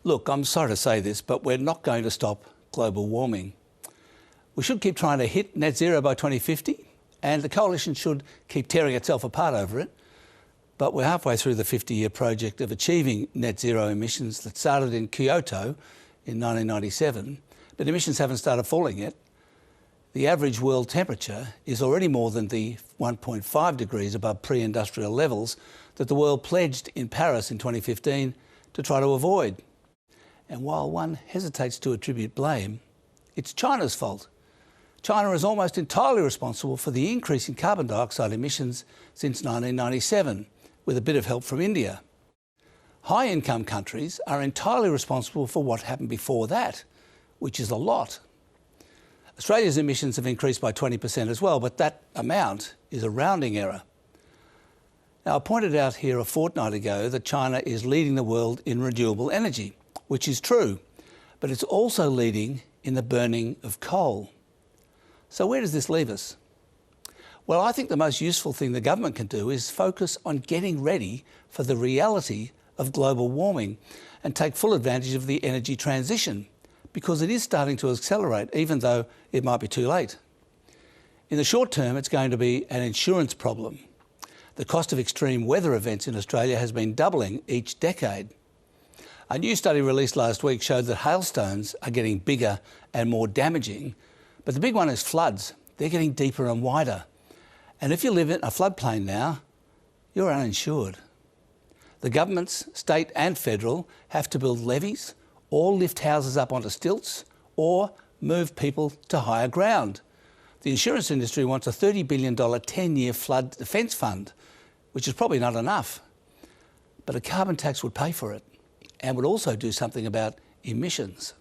Look, I'm sorry to say this, but we're not going to stop global warming. We should keep trying to hit net zero by 2050, and the coalition should keep tearing itself apart over it. But we're halfway through the 50-year project of achieving net zero emissions that started in Kyoto in 1997, but emissions haven't started falling yet. The average world temperature is already more than the 1.5 degrees above pre-industrial levels that the world pledged in Paris in 2015 to try to avoid. And while one hesitates to attribute blame, it's China's fault. China is almost entirely responsible for the increase in carbon dioxide emissions since 1997, with a bit of help from India. High-income countries are entirely responsible for what happened before that, which is a lot. Australia's emissions have increased by 20% as well, but that amount is a rounding error. Now, I pointed out here a fortnight ago that China is leading the world in renewable energy, which is true, but it's also leading in the burning of coal. So where does this leave us? Well, I think the most useful thing the government can do is focus on getting ready for the reality of global warming and take full advantage of the energy transition, because it is starting to accelerate, even though it might be too late. In the short term, it's going to be an insurance problem. The cost of extreme weather events in Australia has been doubling each decade. A new study released last week showed that hailstones are getting bigger and more damaging, but the big one is floods. They're getting deeper and wider. And if you live in a floodplain now, you're uninsured. The governments, state and federal, have to build levees or lift houses up onto stilts or move people to higher ground. The insurance industry wants a $30 billion 10-year flood defence fund, which is probably not enough. But a carbon tax would pay for it and would also do something about emissions.